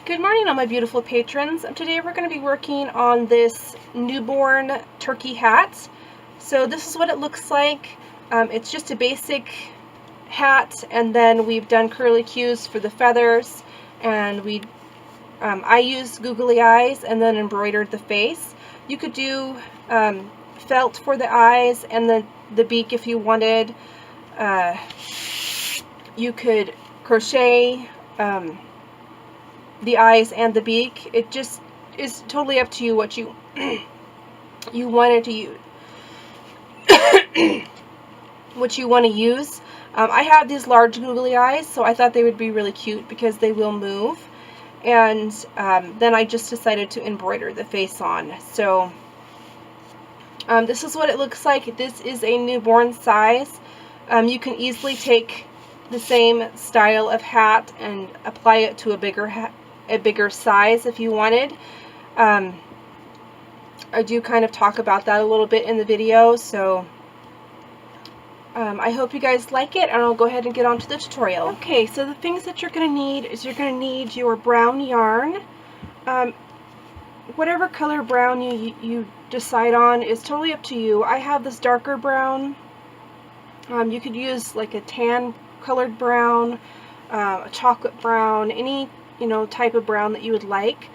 Good morning, all my beautiful patrons. Today we're going to be working on this newborn turkey hat. So this is what it looks like. It's just a basic hat, and then we've done curlicues for the feathers, and I used googly eyes and then embroidered the face. You could do felt for the eyes and the beak if you wanted. You could crochet the eyes and the beak. It just is totally up to you what you you wanted to use. What you want to use. I have these large googly eyes, so I thought they would be really cute because they will move. And then I just decided to embroider the face on. So this is what it looks like. This is a newborn size. You can easily take the same style of hat and apply it to a bigger size if you wanted. I do kind of talk about that a little bit in the video, so I hope you guys like it, and I'll go ahead and get on to the tutorial. Okay, so the things that you're going to need is you're going to need your brown yarn. Whatever color brown you decide on is totally up to you. I have this darker brown. You could use like a tan colored brown, a chocolate brown, any type of brown that you would like.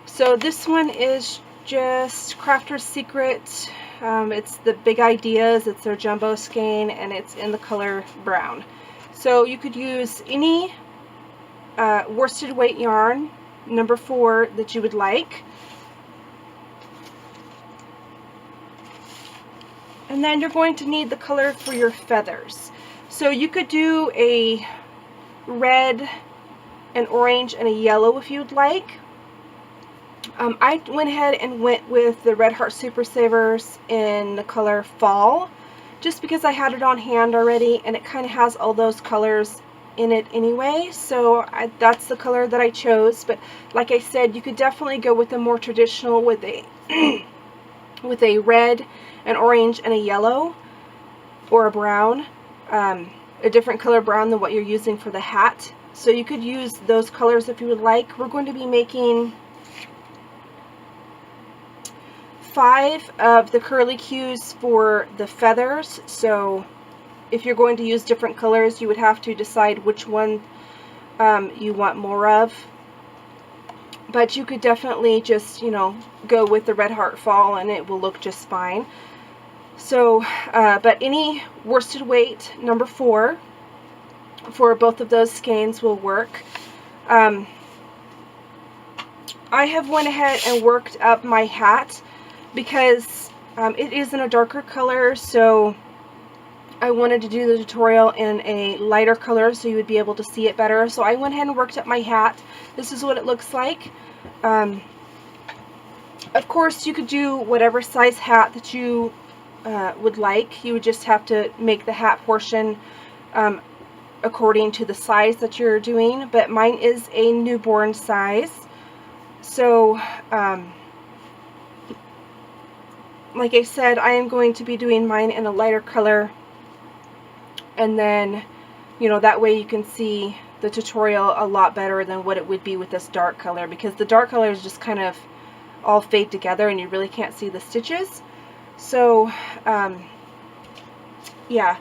So this one is just Crafter's Secret. It's the Big Ideas. It's their jumbo skein, and it's in the color brown. So you could use any worsted weight yarn, number 4, that you would like. And then you're going to need the color for your feathers. So you could do a red, an orange, and a yellow if you'd like. I went ahead and went with the Red Heart Super Savers in the color Fall, just because I had it on hand already, and it kind of has all those colors in it anyway, so that's the color that I chose. But like I said, you could definitely go with a more traditional with a with a red, an orange, and a yellow, or a brown, a different color brown than what you're using for the hat. So you could use those colors if you would like. We're going to be making 5 of the curlicues for the feathers. So if you're going to use different colors, you would have to decide which one you want more of. But you could definitely just, go with the Red Heart Fall, and it will look just fine. So, but any worsted weight number 4 for both of those skeins will work. I have went ahead and worked up my hat because it is in a darker color, so I wanted to do the tutorial in a lighter color so you would be able to see it better. So I went ahead and worked up my hat. This is what it looks like. Of course, you could do whatever size hat that you would like. You would just have to make the hat portion according to the size that you're doing, but mine is a newborn size. So like I said, I am going to be doing mine in a lighter color, and then that way you can see the tutorial a lot better than what it would be with this dark color, because the dark color is just kind of all fade together and you really can't see the stitches. So yeah,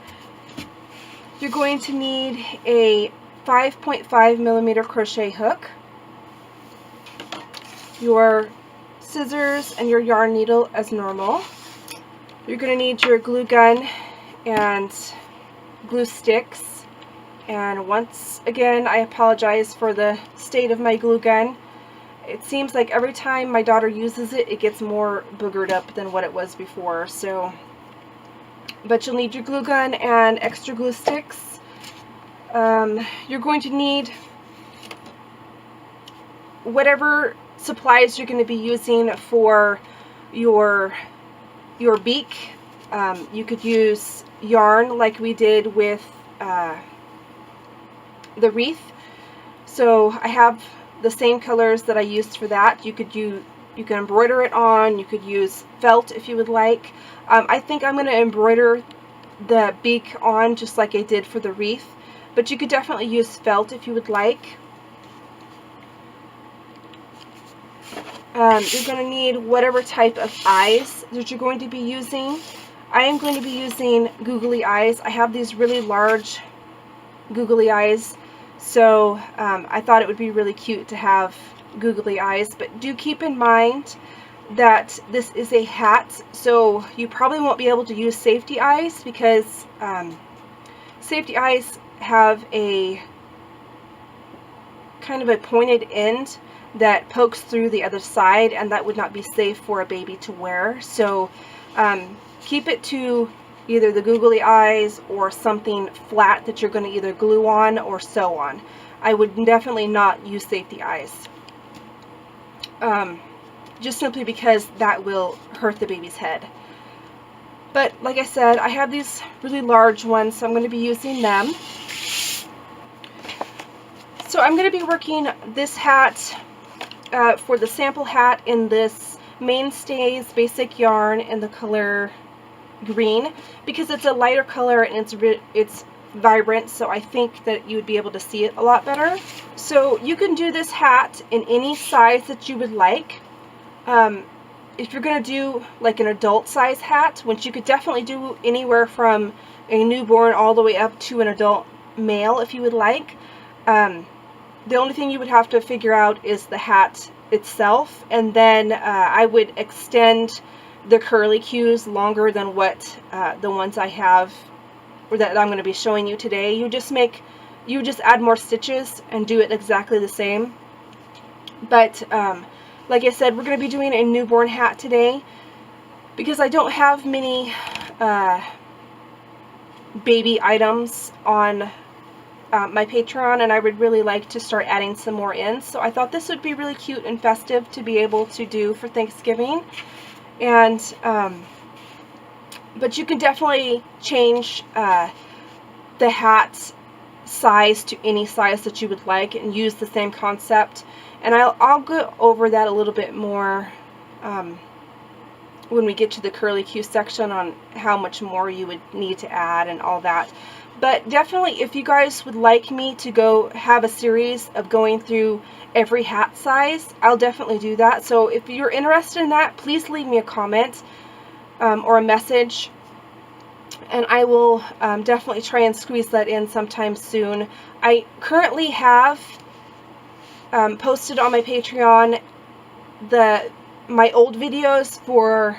you're going to need a 5.5mm crochet hook, your scissors, and your yarn needle as normal. You're going to need your glue gun and glue sticks. And once again, I apologize for the state of my glue gun. It seems like every time my daughter uses it, it gets more boogered up than what it was before. So, but you'll need your glue gun and extra glue sticks. You're going to need whatever supplies you're going to be using for your beak. You could use yarn like we did with the wreath. So I have the same colors that I used for that. You can embroider it on. You could use felt if you would like. I think I'm going to embroider the beak on just like I did for the wreath, but you could definitely use felt if you would like. You're going to need whatever type of eyes that you're going to be using. I am going to be using googly eyes. I have these really large googly eyes, so I thought it would be really cute to have googly eyes. But do keep in mind that this is a hat, so you probably won't be able to use safety eyes, because safety eyes have a kind of a pointed end that pokes through the other side, and that would not be safe for a baby to wear. So keep it to either the googly eyes or something flat that you're going to either glue on or sew on. I would definitely not use safety eyes, just simply because that will hurt the baby's head. But like I said, I have these really large ones, so I'm going to be using them. So I'm going to be working this hat for the sample hat in this Mainstays basic yarn in the color green, because it's a lighter color and it's vibrant, so I think that you would be able to see it a lot better. So you can do this hat in any size that you would like. If you're going to do like an adult size hat, which you could definitely do anywhere from a newborn all the way up to an adult male if you would like. The only thing you would have to figure out is the hat itself, and then I would extend the curly cues longer than what the ones I have, or that I'm going to be showing you today. You just add more stitches and do it exactly the same. But like I said, we're going to be doing a newborn hat today, because I don't have many baby items on my Patreon, and I would really like to start adding some more in. So I thought this would be really cute and festive to be able to do for Thanksgiving. And but you can definitely change the hat size to any size that you would like and use the same concept. And I'll go over that a little bit more when we get to the curly cue section on how much more you would need to add and all that. But definitely, if you guys would like me to go have a series of going through every hat size, I'll definitely do that. So if you're interested in that, please leave me a comment or a message, and I will definitely try and squeeze that in sometime soon. I currently have posted on my Patreon my old videos for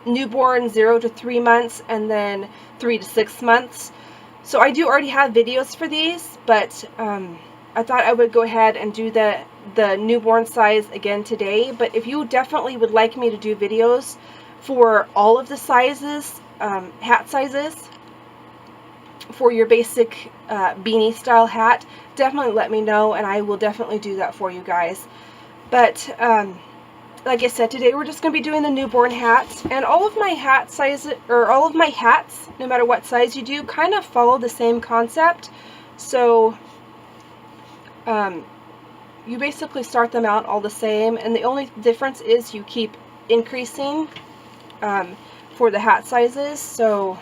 newborn 0 to 3 months and then 3 to 6 months. So I do already have videos for these, but I thought I would go ahead and do the newborn size again today. But if you definitely would like me to do videos for all of the sizes, hat sizes, for your basic beanie style hat, definitely let me know, and I will definitely do that for you guys. But like I said, today we're just going to be doing the newborn hats, and all of my hat sizes, or all of my hats, no matter what size you do, kind of follow the same concept. So you basically start them out all the same, and the only difference is you keep increasing for the hat sizes. So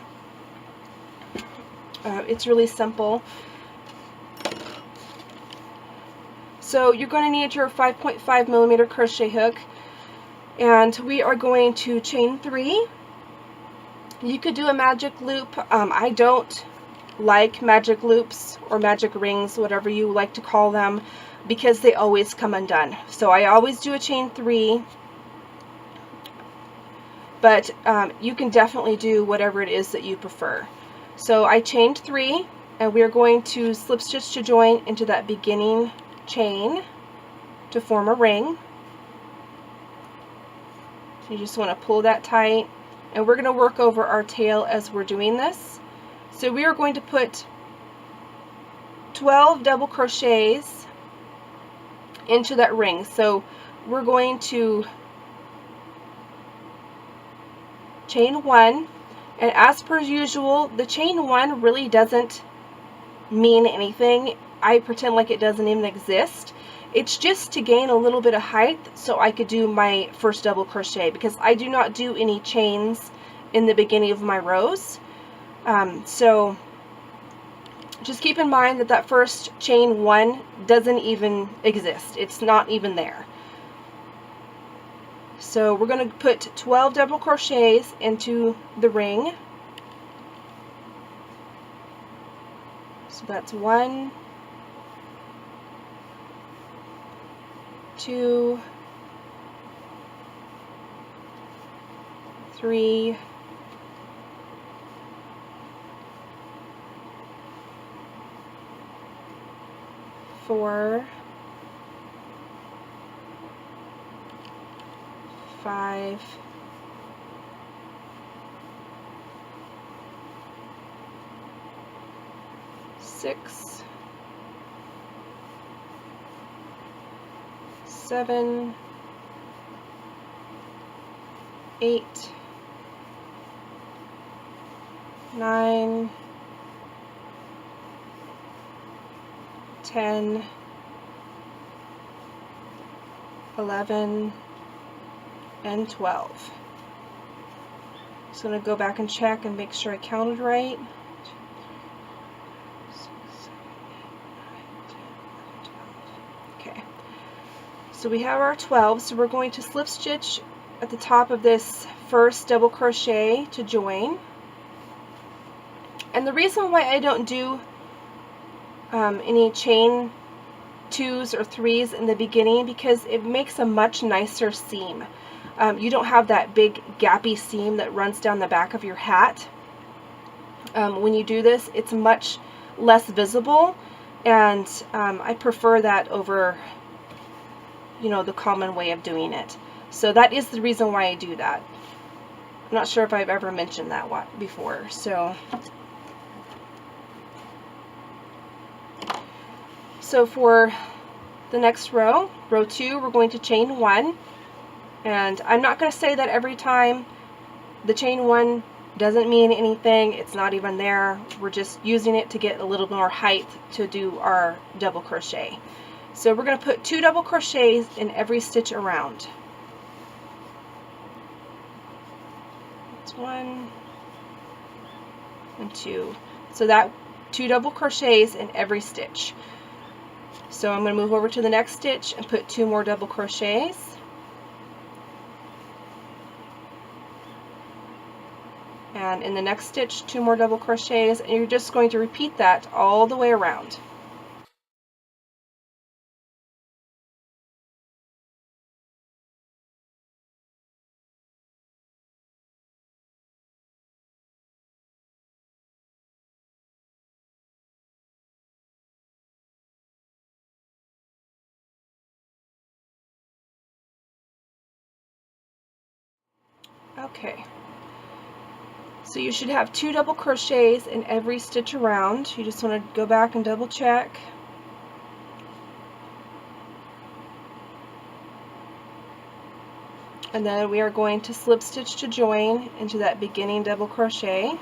it's really simple. So you're going to need your 5.5 millimeter crochet hook, and we are going to chain 3. You could do a magic loop. I don't like magic loops or magic rings, whatever you like to call them, because they always come undone. So I always do a chain 3, but you can definitely do whatever it is that you prefer. So I chained 3, and we are going to slip stitch to join into that beginning chain to form a ring. You just want to pull that tight, and we're going to work over our tail as we're doing this. So we are going to put 12 double crochets into that ring. So we're going to chain 1, and as per usual, the chain 1 really doesn't mean anything. I pretend like it doesn't even exist. It's just to gain a little bit of height so I could do my first double crochet, because I do not do any chains in the beginning of my rows. So just keep in mind that that first chain 1 doesn't even exist. It's not even there. So we're going to put 12 double crochets into the ring. So that's 1, 2, 3, 4, 5, 6, 7, 8, 9, 10, 11, and 12. Just going to go back and check and make sure I counted right. Okay, so we have our 12, so we're going to slip stitch at the top of this first double crochet to join. And the reason why I don't do any chain 2s or 3s in the beginning, because it makes a much nicer seam. You don't have that big gappy seam that runs down the back of your hat. When you do this, it's much less visible, and I prefer that over, you know, the common way of doing it. So that is the reason why I do that. I'm not sure if I've ever mentioned that before. So for the next row, row 2, we're going to chain 1, and I'm not going to say that every time. The chain 1 doesn't mean anything, it's not even there, we're just using it to get a little more height to do our double crochet. So we're going to put 2 double crochets in every stitch around. That's 1 and 2. So that 2 double crochets in every stitch. So I'm going to move over to the next stitch and put 2 more double crochets. And in the next stitch, 2 more double crochets, and you're just going to repeat that all the way around. Okay. So you should have 2 double crochets in every stitch around. You just want to go back and double check. And then we are going to slip stitch to join into that beginning double crochet.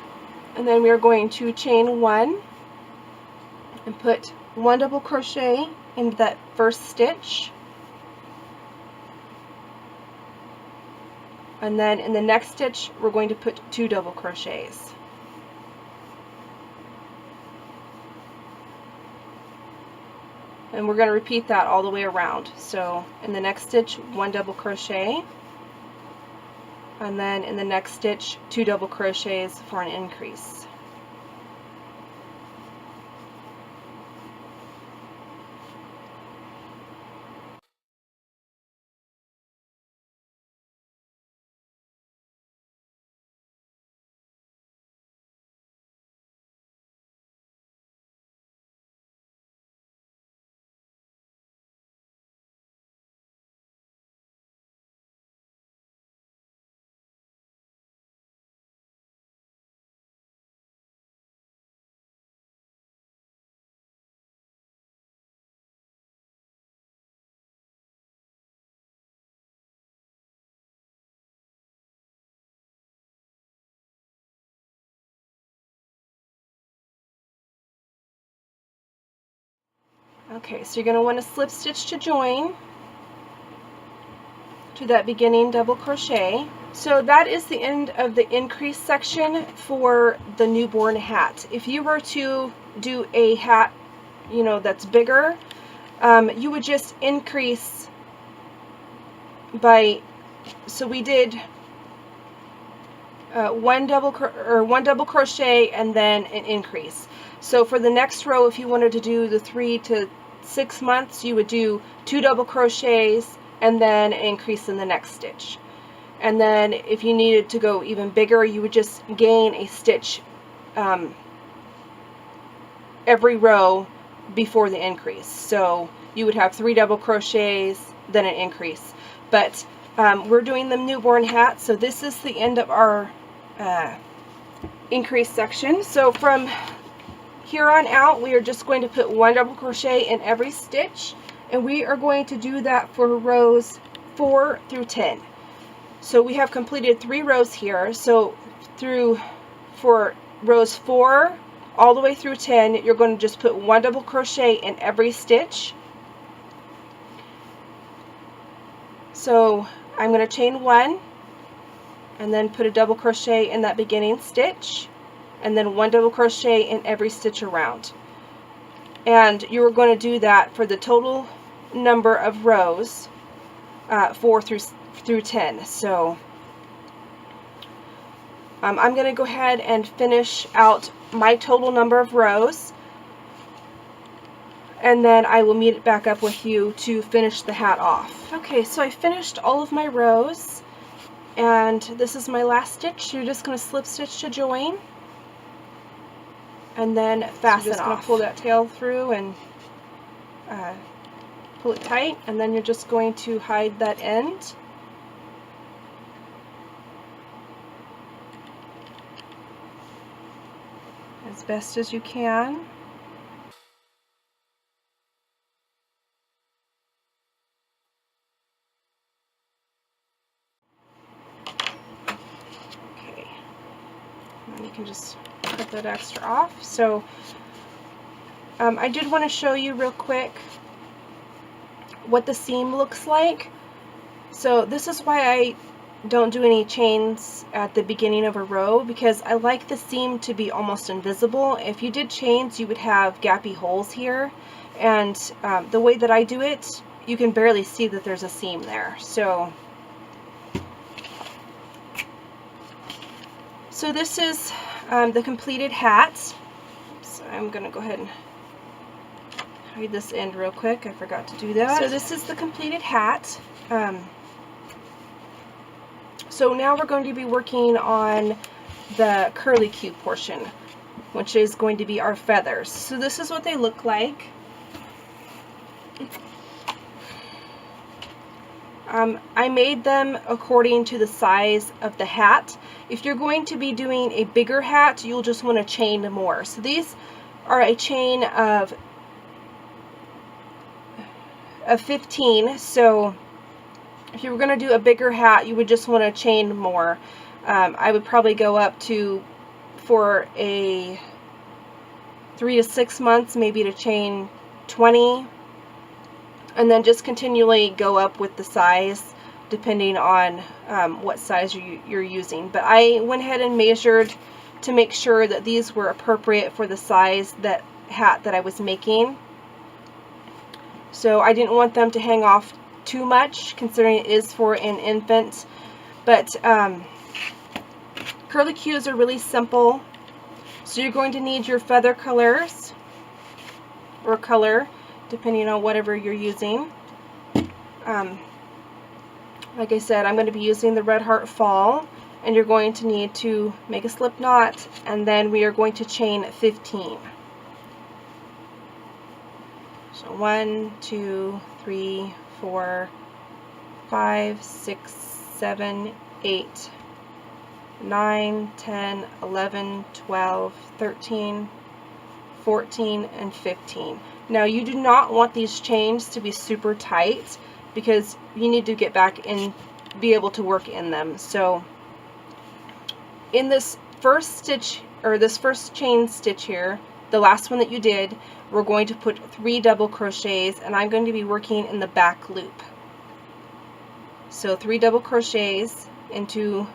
And then we are going to chain 1 and put 1 double crochet into that first stitch. And then in the next stitch, we're going to put 2 double crochets. And we're going to repeat that all the way around. So in the next stitch, 1 double crochet. And then in the next stitch, 2 double crochets for an increase. Okay, so you're going to want to slip stitch to join to that beginning double crochet. So that is the end of the increase section for the newborn hat. If you were to do a hat, you know, that's bigger, you would just increase by So we did one double crochet and then an increase. So for the next row, if you wanted to do the 3 to 6 months, you would do 2 double crochets and then an increase in the next stitch. And then if you needed to go even bigger, you would just gain a stitch every row before the increase. So you would have 3 double crochets, then an increase. But we're doing the newborn hat, so this is the end of our increase section. So from here on out, we are just going to put 1 double crochet in every stitch, and we are going to do that for rows 4 through 10. So we have completed 3 rows here. So for rows 4 all the way through 10, you're going to just put 1 double crochet in every stitch. So I'm going to chain 1 and then put a double crochet in that beginning stitch, and then 1 double crochet in every stitch around. And you are going to do that for the total number of rows 4 through 10. So I'm going to go ahead and finish out my total number of rows, and then I will meet back up with you to finish the hat off. Okay, so I finished all of my rows, and this is my last stitch. You're just going to slip stitch to join, and then fasten off. So you're just going to pull that tail through and pull it tight, and then you're just going to hide that end. As best as you can. Okay, and you can just cut that extra off. So I did want to show you real quick what the seam looks like. So this is why I don't do any chains at the beginning of a row, because I like the seam to be almost invisible. If you did chains, you would have gappy holes here, and the way that I do it, you can barely see that there's a seam there. So this is the completed hat. So I'm going to go ahead and hide this end real quick. I forgot to do that. So this is the completed hat. So now we're going to be working on the curly Q portion, which is going to be our feathers. So this is what they look like. I made them according to the size of the hat. If you're going to be doing a bigger hat, you'll just want to chain more. So these are a chain of 15. So if you were going to do a bigger hat, you would just want to chain more. I would probably go up to, for a 3 to 6 months, maybe to chain 20, and then just continually go up with the size depending on what size you're using. But I went ahead and measured to make sure that these were appropriate for the size that hat that I was making. So I didn't want them to hang off too much, considering it is for an infant. But curly Qs are really simple. So you're going to need your feather colors, or color, depending on whatever you're using. Like I said, I'm going to be using the Red Heart Fall, and you're going to need to make a slip knot, and then we are going to chain 15. So 1, 2, 3, 4, 5, 6, 7, 8, 9, 10, 11, 12, 13, 14, and 15. Now you do not want these chains to be super tight, because you need to get back and be able to work in them. So in this first stitch, or this first chain stitch here, the last one that you did, we're going to put 3 double crochets, and I'm going to be working in the back loop. So 3 double crochets into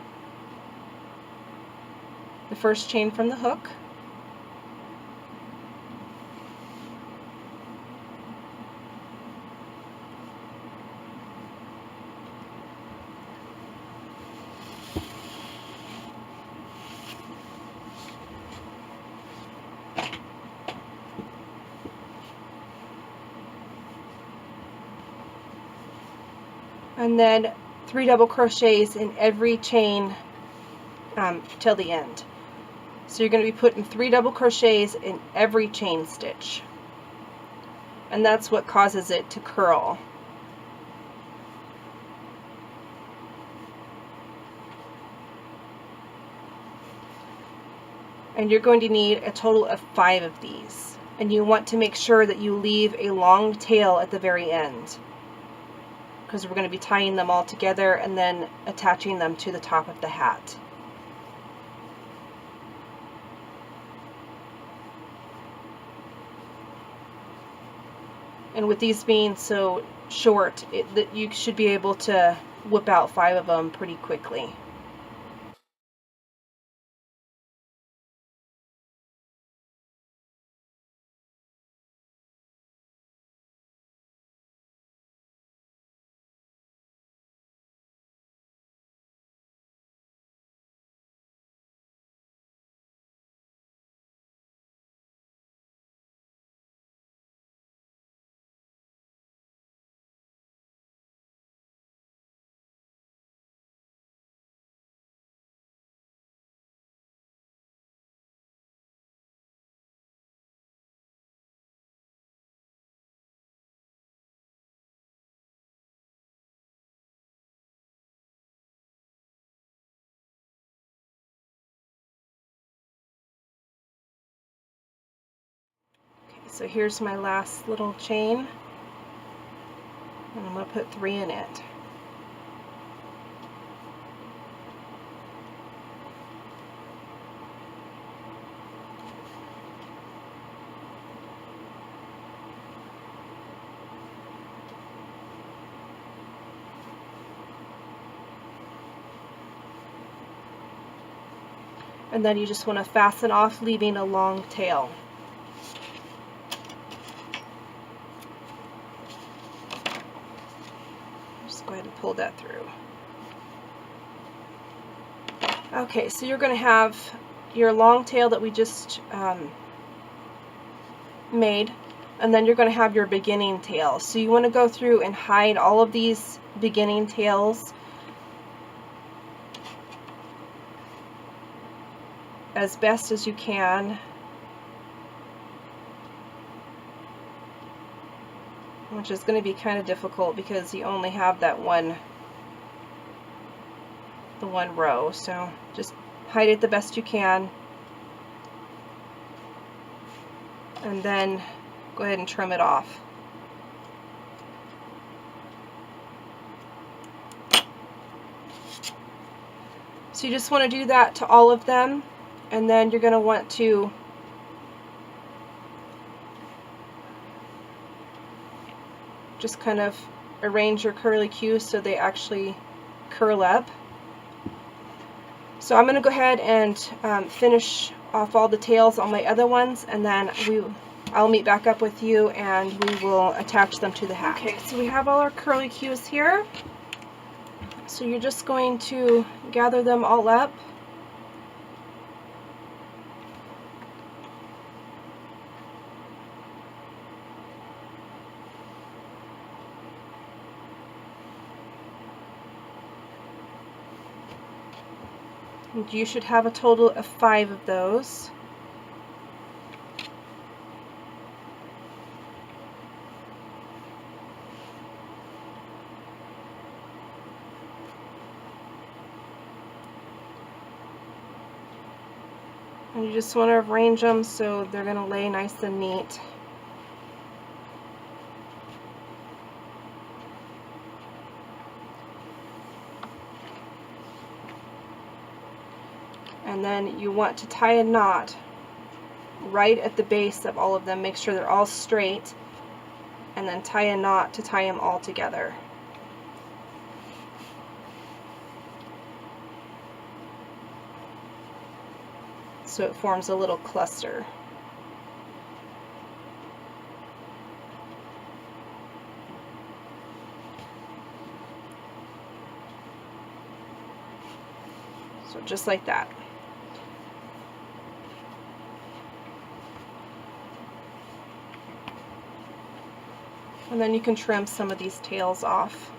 the first chain from the hook. and then 3 double crochets in every chain till the end. So you're going to be putting 3 double crochets in every chain stitch, and that's what causes it to curl. And you're going to need a total of 5 of these, and you want to make sure that you leave a long tail at the very end, because we're going to be tying them all together and then attaching them to the top of the hat. And with these being so short, that you should be able to whip out 5 of them pretty quickly. So here's my last little chain, and I'm going to put 3 in it. And then you just want to fasten off, leaving a long tail. Just go ahead and pull that through. Okay, so you're going to have your long tail that we just made, and then you're going to have your beginning tail. So you want to go through and hide all of these beginning tails as best as you can. Which is going to be kind of difficult because you only have that one row. So just hide it the best you can, and then go ahead and trim it off. So you just want to do that to all of them, and then you're going to want to just kind of arrange your curly cues so they actually curl up. So I'm going to go ahead and finish off all the tails on my other ones, and then I'll meet back up with you and we will attach them to the hat. Okay, so we have all our curly cues here. So you're just going to gather them all up. And you should have a total of 5 of those. And you just want to arrange them so they're going to lay nice and neat. And then you want to tie a knot right at the base of all of them. Make sure they're all straight, and then tie a knot to tie them all together. So it forms a little cluster. So just like that. And then you can trim some of these tails off.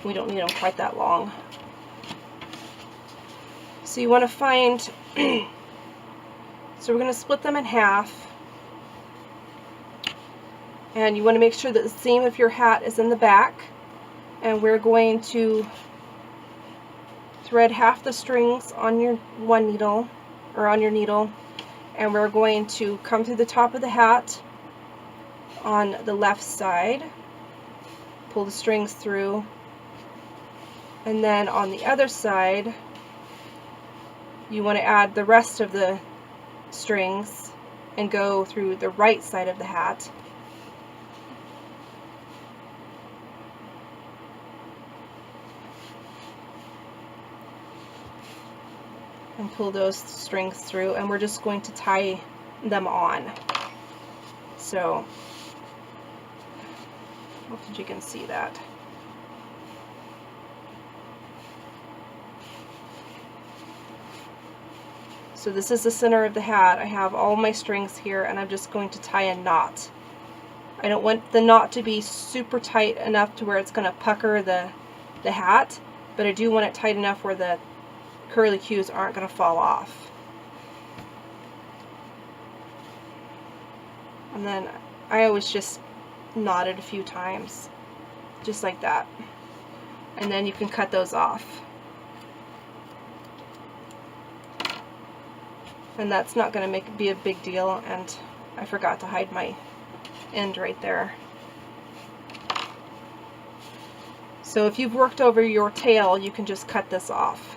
We don't need them quite that long. So you want to find, so we're going to split them in half, and you want to make sure that the seam of your hat is in the back, and we're going to thread half the strings on your one needle, or on your needle, and we're going to come through the top of the hat on the left side, pull the strings through, and then on the other side you want to add the rest of the strings and go through the right side of the hat. And pull those strings through, and we're just going to tie them on. So, hopefully you can see that. So this is the center of the hat. I have all my strings here, and I'm just going to tie a knot. I don't want the knot to be super tight enough to where it's going to pucker the hat, but I do want it tight enough where the curly cues aren't going to fall off. And then I always just knot it a few times, just like that. And then you can cut those off. And that's not going to be a big deal, and I forgot to hide my end right there. So if you've worked over your tail, you can just cut this off.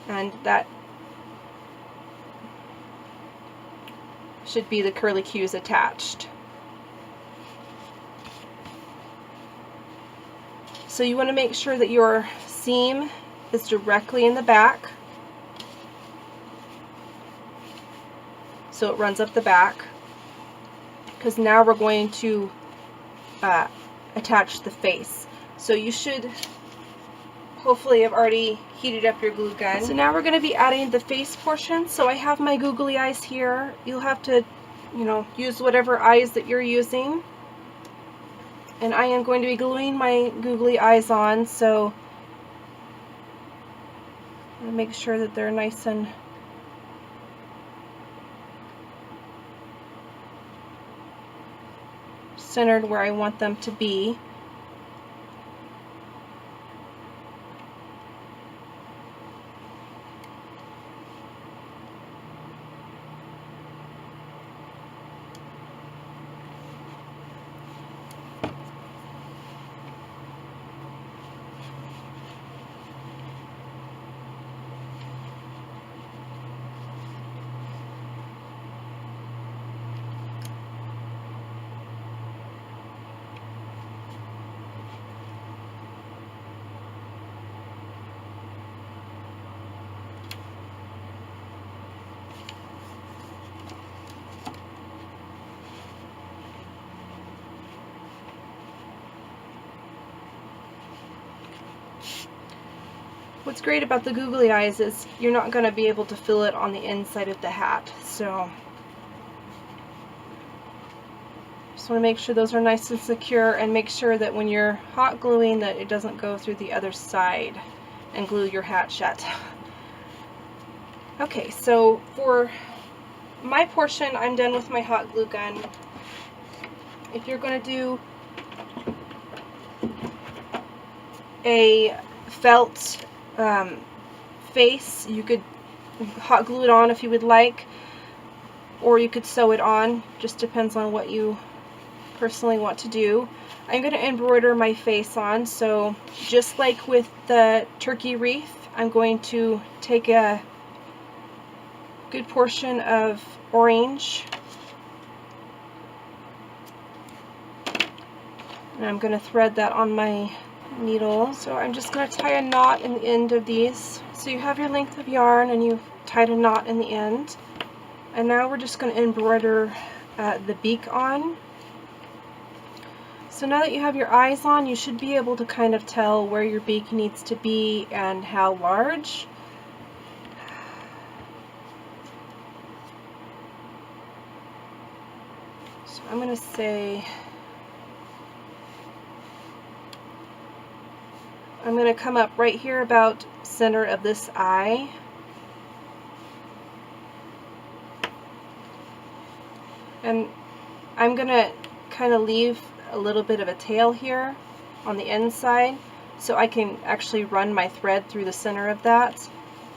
And that should be the curly cues attached. So you want to make sure that your seam is directly in the back, so it runs up the back, because now we're going to attach the face. So you should hopefully have already heated up your glue gun. So now we're going to be adding the face portion. So I have my googly eyes here. You'll have to, use whatever eyes that you're using. And I am going to be gluing my googly eyes on, so I'm going to make sure that they're nice and centered where I want them to be. What's great about the googly eyes is you're not going to be able to fill it on the inside of the hat. So just want to make sure those are nice and secure, and make sure that when you're hot gluing that it doesn't go through the other side and glue your hat shut. Okay, so for my portion, I'm done with my hot glue gun. If you're going to do a felt face, you could hot glue it on if you would like, or you could sew it on. Just depends on what you personally want to do. I'm going to embroider my face on, so just like with the turkey wreath, I'm going to take a good portion of orange, and I'm going to thread that on my needle. So I'm just going to tie a knot in the end of these. So you have your length of yarn and you've tied a knot in the end, and now we're just going to embroider the beak on. So now that you have your eyes on, you should be able to kind of tell where your beak needs to be and how large. So I'm going to say I'm going to come up right here about center of this eye. And I'm going to kind of leave a little bit of a tail here on the inside so I can actually run my thread through the center of that.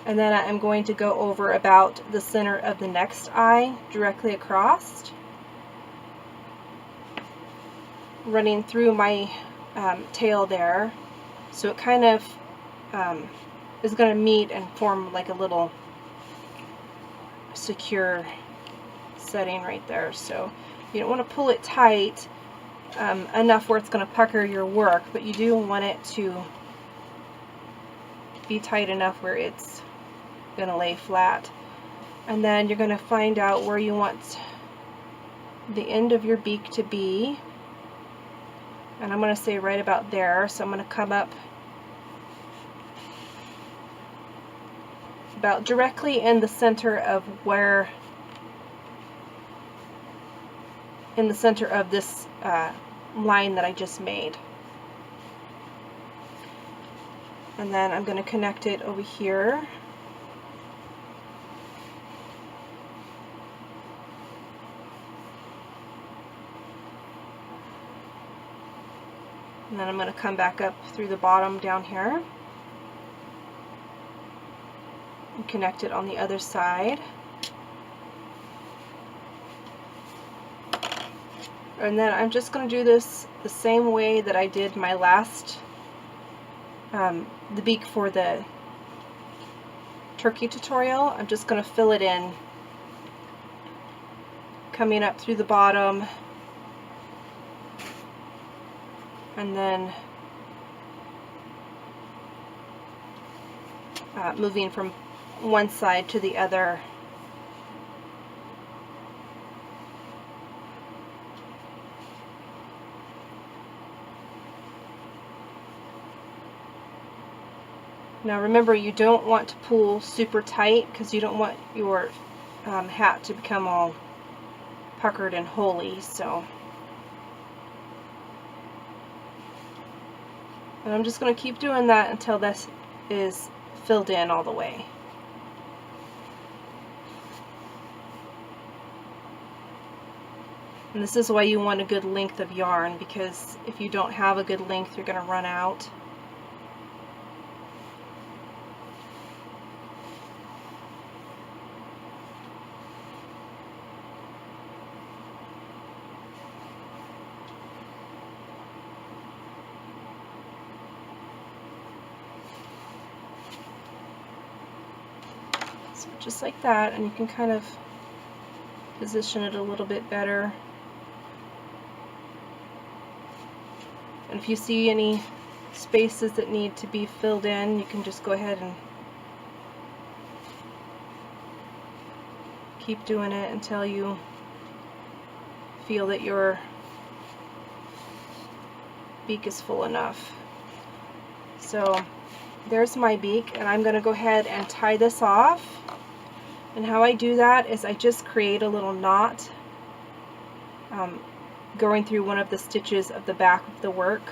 And then I'm going to go over about the center of the next eye directly across, running through my tail there. So it kind of is going to meet and form like a little secure setting right there. So you don't want to pull it tight enough where it's going to pucker your work, but you do want it to be tight enough where it's going to lay flat. And then you're going to find out where you want the end of your beak to be, and I'm going to say right about there. So I'm going to come up about directly in the center of where, in the center of this line that I just made. And then I'm going to connect it over here. And then I'm going to come back up through the bottom down here and connect it on the other side. And then I'm just going to do this the same way that I did my last, the beak for the turkey tutorial. I'm just going to fill it in, coming up through the bottom, and then moving from one side to the other. Now remember, you don't want to pull super tight because you don't want your hat to become all puckered and holy. So, and I'm just going to keep doing that until this is filled in all the way. And this is why you want a good length of yarn, because if you don't have a good length, you're going to run out. So just like that, and you can kind of position it a little bit better. And if you see any spaces that need to be filled in, you can just go ahead and keep doing it until you feel that your beak is full enough. So there's my beak, and I'm going to go ahead and tie this off. And how I do that is I just create a little knot going through one of the stitches of the back of the work.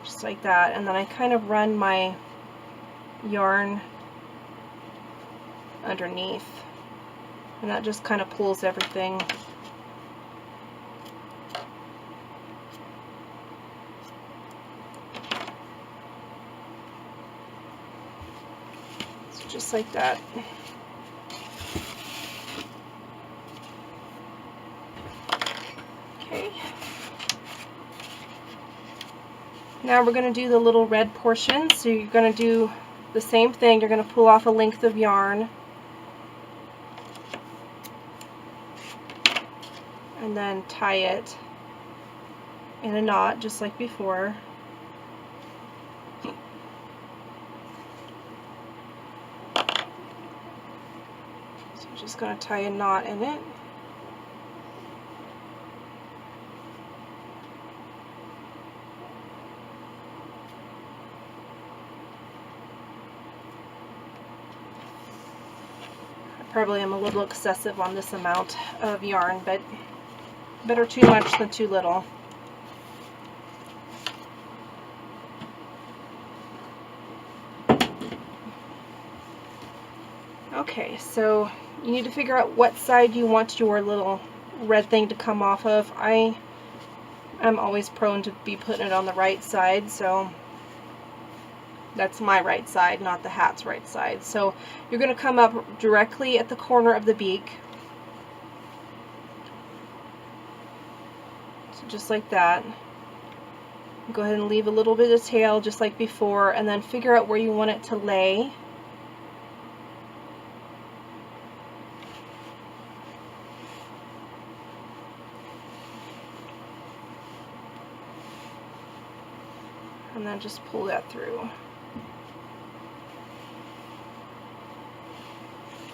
Just like that, and then I kind of run my yarn underneath, and that just kind of pulls everything. Just like that. Okay. Now we're going to do the little red portion. So you're going to do the same thing. You're going to pull off a length of yarn and then tie it in a knot just like before. Just going to tie a knot in it. Probably am a little excessive on this amount of yarn, but better too much than too little. Okay, so you need to figure out what side you want your little red thing to come off of. I'm always prone to be putting it on the right side, so that's my right side, not the hat's right side. So you're going to come up directly at the corner of the beak. So just like that. Go ahead and leave a little bit of tail just like before, and then figure out where you want it to lay. And then just pull that through.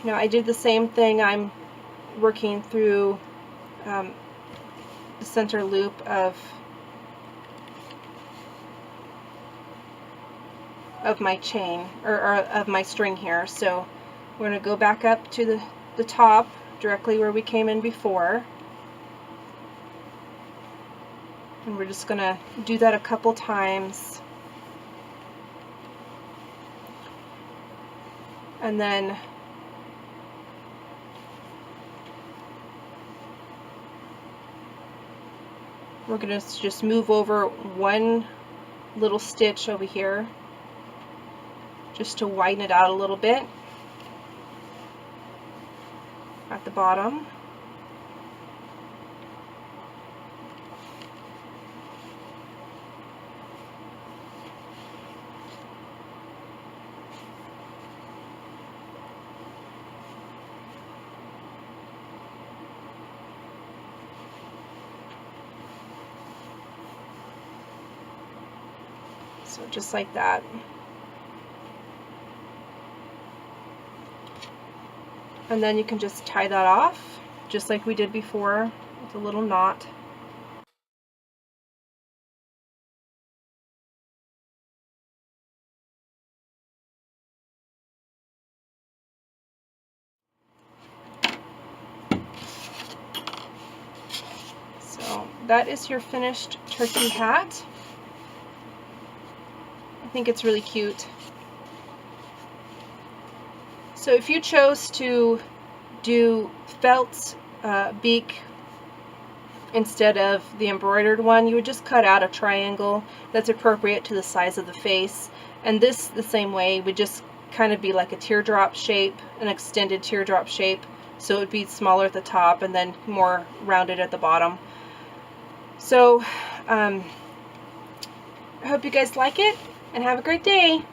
Now I did the same thing. I'm working through the center loop of my chain, or of my string here. So we're going to go back up to the top, directly where we came in before. And we're just going to do that a couple times. And then we're going to just move over one little stitch over here, just to widen it out a little bit at the bottom. So just like that. And then you can just tie that off, just like we did before, with a little knot. So that is your finished turkey hat. I think it's really cute. So if you chose to do felt beak instead of the embroidered one, you would just cut out a triangle that's appropriate to the size of the face. And this, the same way, would just kind of be like a teardrop shape, an extended teardrop shape. So it would be smaller at the top and then more rounded at the bottom. So I hope you guys like it, and have a great day.